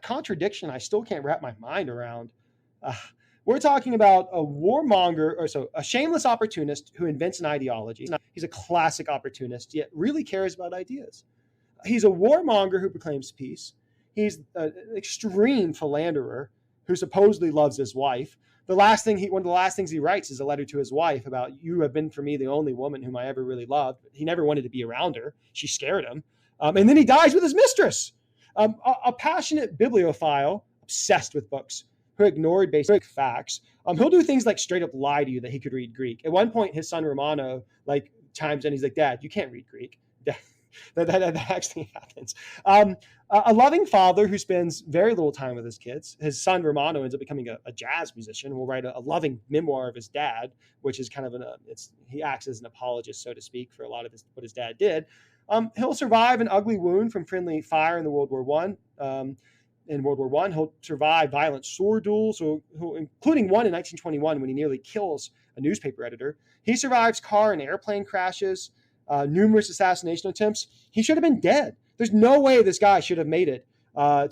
contradiction I still can't wrap my mind around. We're talking about a warmonger, a shameless opportunist who invents an ideology. He's a classic opportunist, yet really cares about ideas. He's a warmonger who proclaims peace. He's an extreme philanderer who supposedly loves his wife. One of the last things he writes is a letter to his wife about, you have been for me the only woman whom I ever really loved. He never wanted to be around her. She scared him. And then he dies with his mistress. A passionate bibliophile, obsessed with books, who ignored basic facts. He'll do things like straight up lie to you that he could read Greek. At one point, his son Romano chimes in. He's like, "Dad, you can't read Greek." That actually happens. A loving father who spends very little time with his kids. His son Romano ends up becoming a jazz musician. Will write a loving memoir of his dad, which is kind of he acts as an apologist, so to speak, for a lot of what his dad did. He'll survive an ugly wound from friendly fire in the World War One. In World War I, he'll survive violent sword duels, including one in 1921 when he nearly kills a newspaper editor. He survives car and airplane crashes, numerous assassination attempts. He should have been dead. There's no way this guy should have made it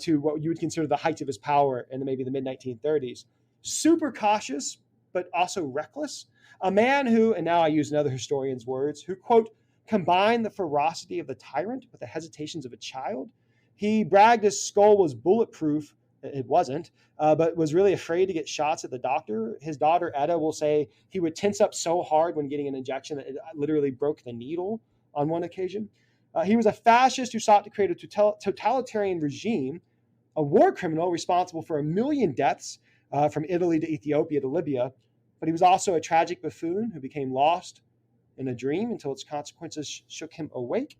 to what you would consider the height of his power in maybe the mid-1930s. Super cautious, but also reckless. A man who, and now I use another historian's words, who, quote, combined the ferocity of the tyrant with the hesitations of a child. He bragged his skull was bulletproof. It wasn't, but was really afraid to get shots at the doctor. His daughter, Etta, will say he would tense up so hard when getting an injection that it literally broke the needle on one occasion. He was a fascist who sought to create a totalitarian regime, a war criminal responsible for 1 million deaths from Italy to Ethiopia to Libya. But he was also a tragic buffoon who became lost in a dream until its consequences shook him awake.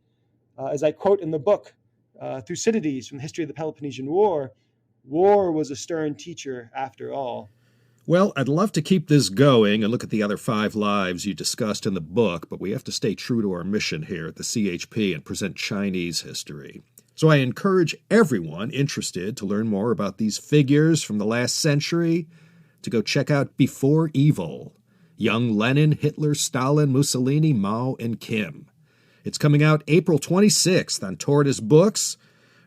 As I quote in the book, Thucydides from the History of the Peloponnesian War, war was a stern teacher after all. Well, I'd love to keep this going and look at the other 5 lives you discussed in the book, but we have to stay true to our mission here at the CHP and present Chinese history. So I encourage everyone interested to learn more about these figures from the last century to go check out Before Evil, Young Lenin, Hitler, Stalin, Mussolini, Mao, and Kim. It's coming out April 26th on Tortoise Books.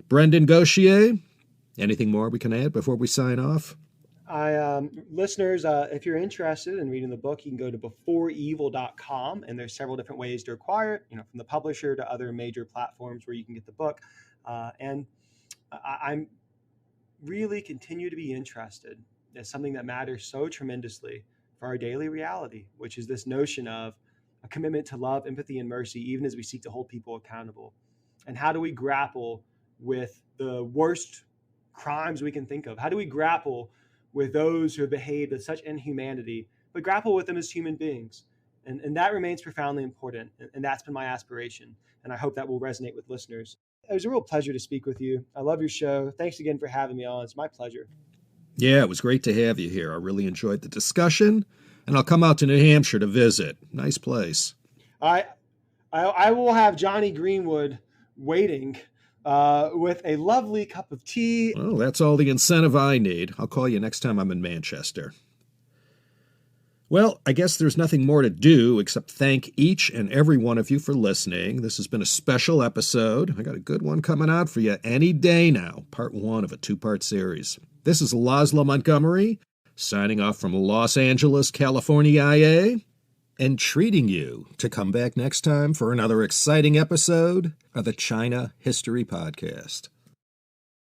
Brandon Gautier, anything more we can add before we sign off? Listeners, if you're interested in reading the book, you can go to beforeevil.com, and there's several different ways to acquire it, from the publisher to other major platforms where you can get the book. And I'm really continue to be interested in something that matters so tremendously for our daily reality, which is this notion of a commitment to love, empathy, and mercy, even as we seek to hold people accountable. And how do we grapple with the worst crimes we can think of? How do we grapple with those who have behaved with such inhumanity, but grapple with them as human beings? And that remains profoundly important. And that's been my aspiration. And I hope that will resonate with listeners. It was a real pleasure to speak with you. I love your show. Thanks again for having me on. It's my pleasure. Yeah, it was great to have you here. I really enjoyed the discussion. And I'll come out to New Hampshire to visit. Nice place. I will have Johnny Greenwood waiting with a lovely cup of tea. Well, that's all the incentive I need. I'll call you next time I'm in Manchester. Well, I guess there's nothing more to do except thank each and every one of you for listening. This has been a special episode. I got a good one coming out for you any day now. Part 1 of a 2-part series. This is Laszlo Montgomery, signing off from Los Angeles, California, IA, and treating you to come back next time for another exciting episode of the China History Podcast.